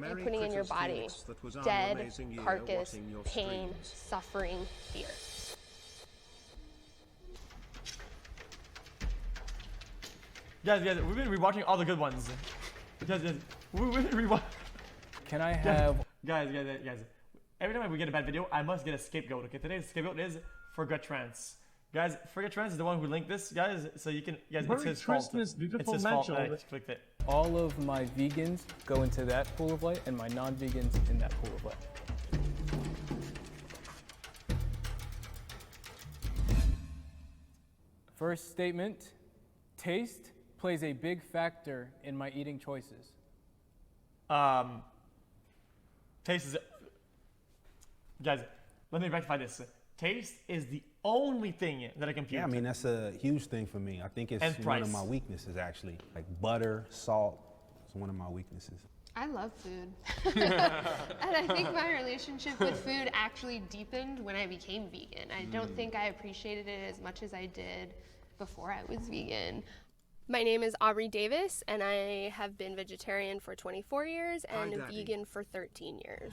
You're putting in your body dead carcass, pain, suffering, fear. Guys, we've been rewatching all the good ones. Guys, we've been rewatching. Can I have... Guys. Every time we get a bad video, I must get a scapegoat. Okay, today's scapegoat is Forget Trance. Guys, Forget Trance is the one who linked this, guys, so you can... Guys, it's his fault. It's his fault. Clicked it. All of my vegans go into that pool of light, and my non-vegans in that pool of light. First statement, taste plays a big factor in my eating choices. Taste is... Guys, let me rectify this. Taste is the only thing that I compute. Yeah, I mean, that's a huge thing for me. I think it's one of my weaknesses, actually. Like butter, salt, it's one of my weaknesses. I love food. And I think my relationship with food actually deepened when I became vegan. I don't think I appreciated it as much as I did before I was vegan. My name is Aubrey Davis, and I have been vegetarian for 24 years and vegan for 13 years.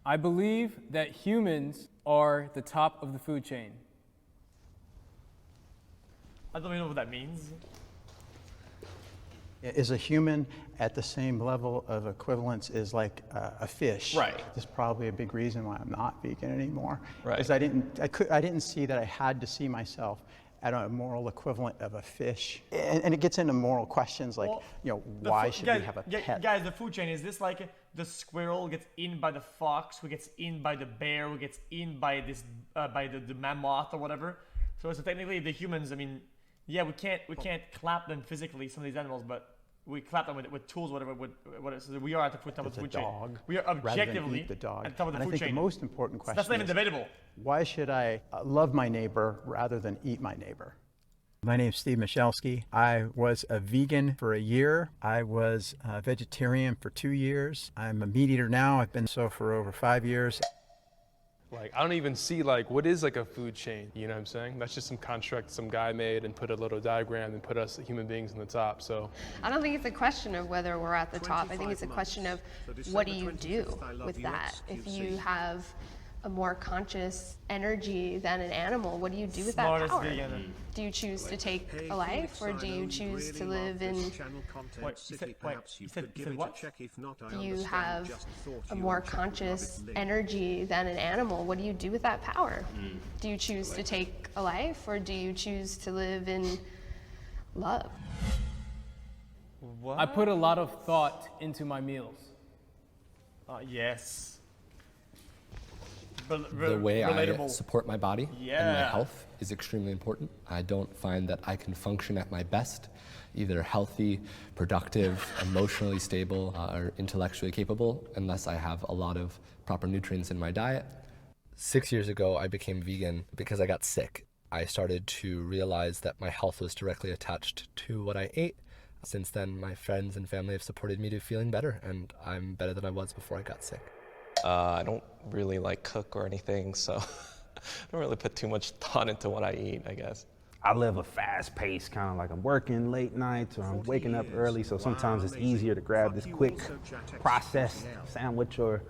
I believe that humans are the top of the food chain. I don't even know what that means. Is a human at the same level of equivalence as like a fish? Right. That's probably a big reason why I'm not vegan anymore. Right. Because I didn't see that I had to see myself at a moral equivalent of a fish. And it gets into moral questions like, why should we have a pet? Guys, the food chain, is this like the squirrel gets eaten by the fox, who gets eaten by the bear, who gets eaten by this, by the mammoth or whatever? So technically the humans, I mean, yeah, we can't clap them physically, some of these animals, but we clap them with tools, whatever. So we are at the top of the food chain. We are objectively the dog. at the top of the and food I think chain. the most important question That's not even is, debatable. why should I love my neighbor rather than eat my neighbor? My name is Steve Michalski. I was a vegan for a year. I was a vegetarian for 2 years. I'm a meat eater now. I've been so for over 5 years. Like, I don't even see, like, what is like a food chain, you know what I'm saying? That's just some construct some guy made and put a little diagram and put us human beings on the top, so. I don't think it's a question of whether we're at the top. I think it's a question of what do you do with that? If you have a more conscious energy than an animal, what do you do with that power? Do you choose to take a life, or do you choose to live in... You said what? Do you have a more conscious energy than an animal? What do you do with that power? Do you choose to take a life, or do you choose to live in love? I put a lot of thought into my meals. Yes. The way I support my body and my health is extremely important. I don't find that I can function at my best, either healthy, productive, emotionally stable, or intellectually capable, unless I have a lot of proper nutrients in my diet. 6 years ago, I became vegan because I got sick. I started to realize that my health was directly attached to what I ate. Since then, my friends and family have supported me to feeling better, and I'm better than I was before I got sick. I don't really like cook or anything, so I don't really put too much thought into what I eat, I guess. I live a fast pace, kind of like I'm working late nights or I'm waking up early, so sometimes it's easier to grab this quick processed sandwich, or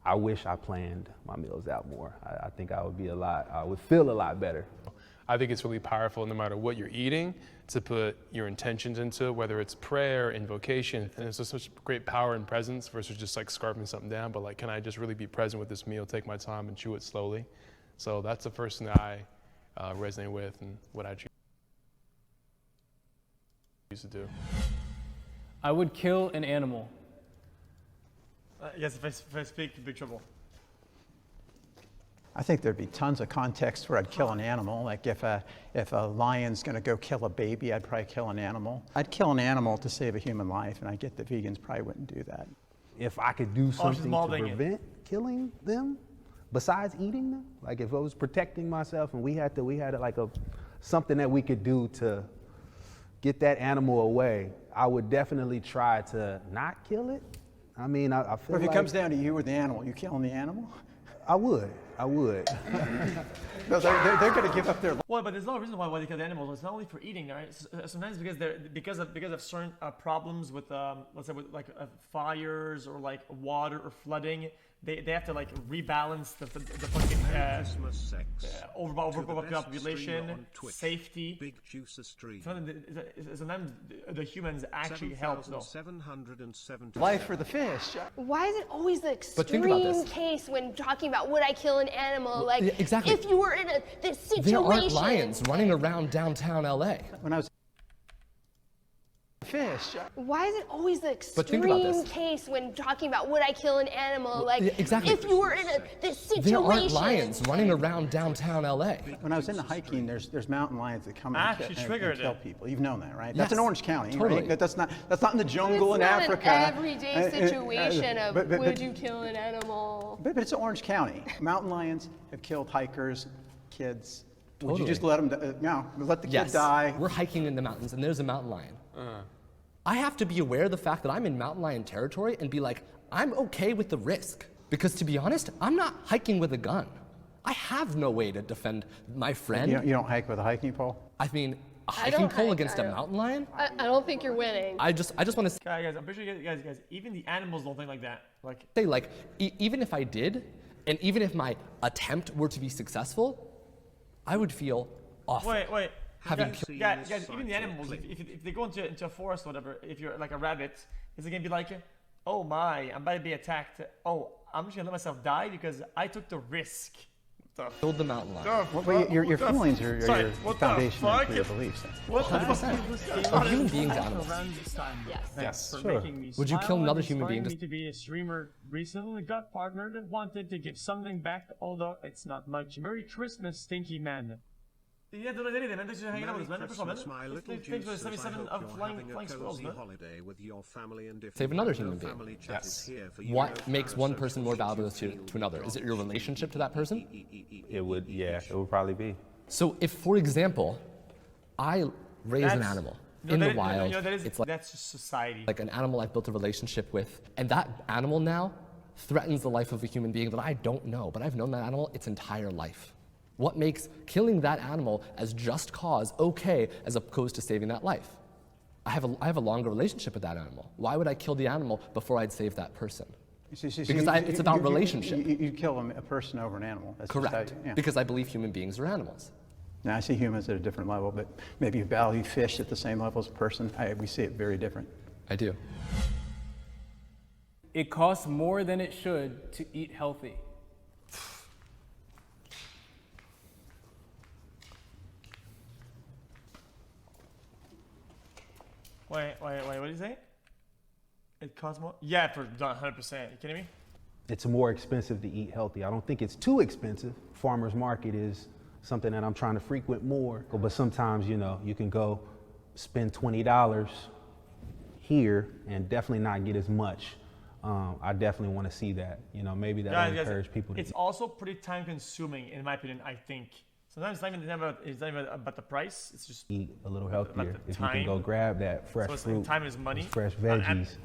I wish I planned my meals out more. I think I would feel a lot better. I think it's really powerful, no matter what you're eating, to put your intentions into, whether it's prayer, invocation, and there's just such great power and presence versus just like scarfing something down, but like, can I just really be present with this meal, take my time and chew it slowly? So that's the first thing that I resonate with and what I choose to do. I would kill an animal. Yes, if I speak, big trouble. I think there'd be tons of contexts where I'd kill an animal. Like if a lion's going to go kill a baby, I'd probably kill an animal. I'd kill an animal to save a human life, and I get that vegans probably wouldn't do that. If I could do something to prevent killing them, besides eating them, like if I was protecting myself and we had like something that we could do to get that animal away, I would definitely try to not kill it. I mean, I feel like... But if it comes down to you or the animal, you killing the animal? I would. I would. No, they're going to give up their. Well, but there's no reason why they kill the animals. It's not only for eating, right? Sometimes because of certain problems with let's say with like fires or like water or flooding, they have to like rebalance the fucking overpopulation, safety. Big Juicer Stream. Sometimes the humans actually help though. Life for the fish. Why is it always the But think about extreme this. case when talking about would I kill an animal? Like, yeah, exactly. if you were in this situation. There aren't lions running around downtown LA. When I was fish. Why is it always the But think about extreme this. case when talking about would I kill an animal? Like, yeah, exactly. if you were in this situation. There aren't lions running around downtown LA. When I was into hiking, there's mountain lions that come and kill people. You've known that, right? Yes, That's in Orange County, totally. right? That's not in the jungle It's in not Africa. an everyday situation of but- would you kill an animal? But it's Orange County. Mountain lions have killed hikers, kids. Would you Totally. just let them? No, let the kid Yes, die. we're hiking in the mountains and there's a mountain lion. I have to be aware of the fact that I'm in mountain lion territory and be like, I'm okay with the risk. Because to be honest, I'm not hiking with a gun. I have no way to defend my friend. You don't hike with a hiking pole? I mean, a I hiking don't pole hike, against I a don't. mountain lion? I don't think you're winning. I just want to Guys, I'm pretty sure guys, even the animals don't think like that. Like, say, like, even if I did, and even if my attempt were to be successful, I would feel awful. wait. Having Guys, even the animals, if they go into a forest or whatever, if you're like a rabbit, is it gonna be like, oh my, I'm about to be attacked. Oh, I'm just gonna let myself die because I took the risk. killed the mountain lion. Well, your feelings are Sorry, your what the foundation fuck? for your beliefs. 100%. Are human beings animals? Yes. Sure. Would you kill another human being? Me to be a streamer recently got partnered and wanted to give something back, although it's not much. Merry Christmas, Stinky Man. Yeah, don't do anything, man. Thanks for hanging out with us, man. Christmas, my little Thanks for the juicers. 77 I hope of you're flying having a squirrels, cozy man. holiday with your family and if Save you another have no human being. family chat is here for you. What makes one person more valuable to another? Is it your relationship to that person? It would probably be. So if, for example, I raise an animal in the wild, it's like, that's just society. like an animal I've built a relationship with, and that animal now threatens the life of a human being that I don't know, but I've known that animal its entire life. What makes killing that animal as just cause okay as opposed to saving that life? I have a longer relationship with that animal. Why would I kill the animal before I'd save that person? Because it's about relationship. You kill a person over an animal. That's just Correct. how you- yeah. Because I believe human beings are animals. Now, I see humans at a different level, but maybe you value fish at the same level as a person. We see it very different. I do. It costs more than it should to eat healthy. Wait, what did you say? It costs more? Yeah, for 100%. You kidding me? It's more expensive to eat healthy. I don't think it's too expensive. Farmer's market is something that I'm trying to frequent more. But sometimes, you can go spend $20 here and definitely not get as much. I definitely want to see that. Maybe that will encourage people to. It's also pretty time consuming, in my opinion, I think. Sometimes it's not even about the price. It's just eat a little healthier. If you time. can go grab that fresh So it's fruit, like time is money. those fresh veggies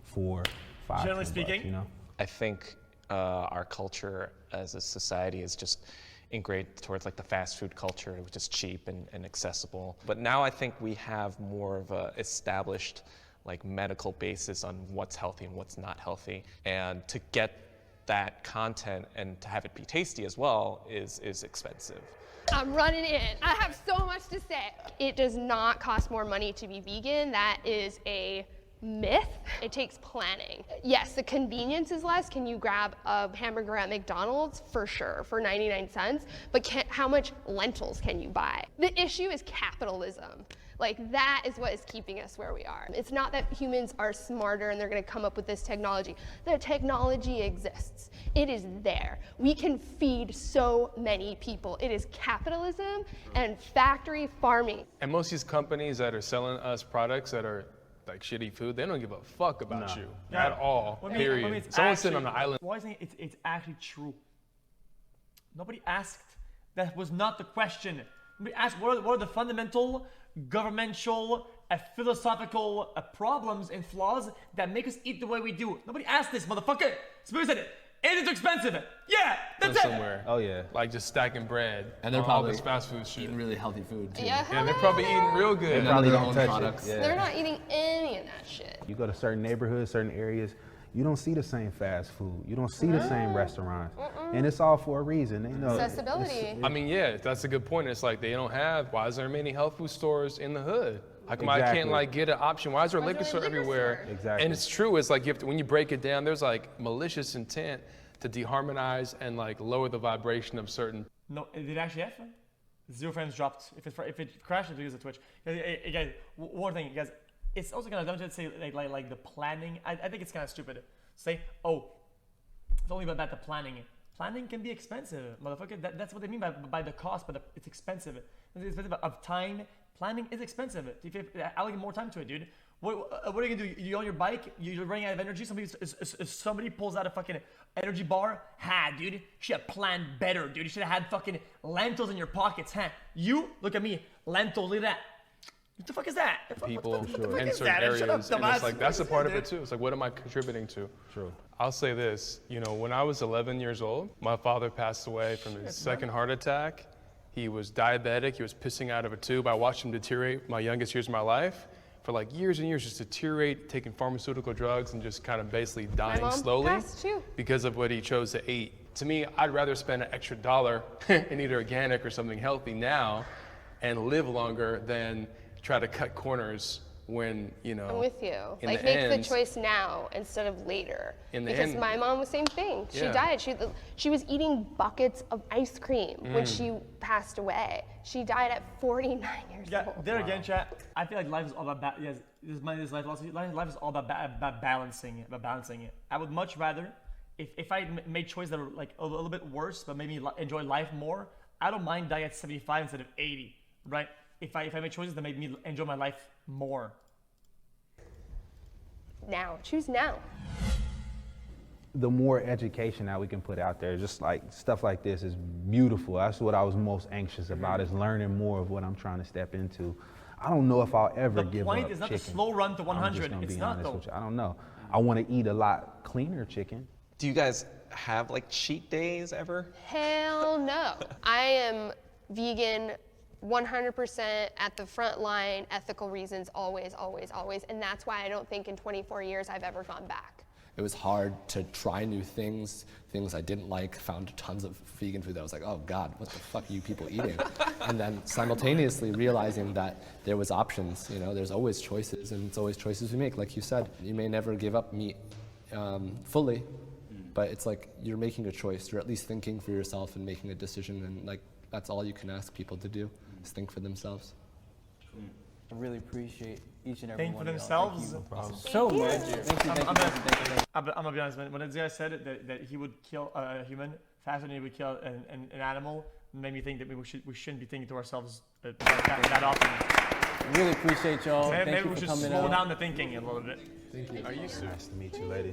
for $5. Generally $10, speaking, I think our culture as a society is just ingrained towards like the fast food culture, which is cheap and accessible. But now I think we have more of a established like medical basis on what's healthy and what's not healthy. And to get that content and to have it be tasty as well is expensive. I'm running in. I have so much to say. It does not cost more money to be vegan. That is a myth. It takes planning. Yes, the convenience is less. Can you grab a hamburger at McDonald's? For sure, for 99 cents. But how much lentils can you buy? The issue is capitalism. Like, that is what is keeping us where we are. It's not that humans are smarter and they're gonna come up with this technology. The technology exists. It is there. We can feed so many people. It is capitalism and factory farming. And most of these companies that are selling us products that are like shitty food, they don't give a fuck about you at all, period. Someone's sitting on an island. Why is it it's actually true? Nobody asked. That was not the question. Nobody asked what are the fundamental governmental, philosophical problems and flaws that make us eat the way we do. Nobody asked this, motherfucker. Somebody said, Is it expensive? Yeah, that's it. Somewhere. Oh yeah. Like just stacking bread. And they're on probably all this fast food shit. eating really healthy food too. Yeah, And they're probably eating real good. None of Probably their don't own touch products. it. Yeah. They're not eating any of that shit. You go to certain neighborhoods, certain areas, you don't see the same fast food. You don't see the same restaurants. And it's all for a reason. They know Accessibility. I mean, yeah, that's a good point. It's like they don't have. Why is there many health food stores in the hood? How come I can't like get an option? Why is there a liquor store everywhere? Exactly. And it's true. It's like you have to, when you break it down, there's like malicious intent to deharmonize and like lower the vibration of certain. No, it did actually happen. 0 frames dropped. If it crashed, it was a Twitch. Guys, one thing, guys, it's also kind of dumb to say like the planning. I think it's kind of stupid. Say, oh, it's only about the planning. Planning can be expensive, motherfucker. That's what they mean by the cost, but it's expensive. It's expensive of time. Planning is expensive. If you allocate more time to it, dude. What are you gonna do? You on your bike? You're running out of energy. Somebody pulls out a fucking energy bar. Dude, you should have planned better, dude. You should have had fucking lentils in your pockets. You look at me, lentils. Look at that. What the fuck is that? People what the fuck in is certain that? areas, Shut up, and it's dumbass. like that's a What part is of it that, too. It's like, what am I contributing to? True. I'll say this, when I was 11 years old, my father passed away from his second heart attack. He was diabetic. He was pissing out of a tube. I watched him deteriorate my youngest years of my life for like years and years, just deteriorate, taking pharmaceutical drugs and just kind of basically dying mom slowly passed too. because of what he chose to eat. To me, I'd rather spend an extra $1 and eat organic or something healthy now and live longer than try to cut corners when, I'm with you. in Like, the make end- the choice now instead of later. In the because end- my mom was the same thing. She Yeah. died. She was eating buckets of ice cream when she passed away. She died at 49 years Yeah, old. there again, chat. I feel like life is all about yes. This life philosophy. Life is all about balancing it. I would much rather, if I made choices that were like a little bit worse, but made me enjoy life more. I don't mind dying at 75 instead of 80, right? If I make choices that make me enjoy my life more. Now, choose now. The more education that we can put out there, just like stuff like this is beautiful. That's what I was most anxious about, is learning more of what I'm trying to step into. I don't know if I'll ever give up The point is not chicken. the slow run to I'm 100. just gonna It's be not honest though. with you. I don't know. I want to eat a lot cleaner chicken. Do you guys have like cheat days ever? Hell no. I am vegan 100% at the front line, ethical reasons, always, always, always. And that's why I don't think in 24 years I've ever gone back. It was hard to try new things I didn't like, found tons of vegan food that I was like, oh God, what the fuck are you people eating? And then simultaneously realizing that there was options, there's always choices, and it's always choices we make. Like you said, you may never give up meat fully, but it's like you're making a choice. You're at least thinking for yourself and making a decision, and like that's all you can ask people to do, is think for themselves. I really appreciate each and every Think one for of themselves. y'all. So much. Thank you. I'm gonna be honest, man. When this guy said that he would kill a human faster than he would kill an animal, it made me think that we shouldn't be thinking to ourselves that often. Really appreciate y'all. Maybe Thank you we for should coming slow out. down the thinking a little bit. Are you serious? Nice to meet you, lady.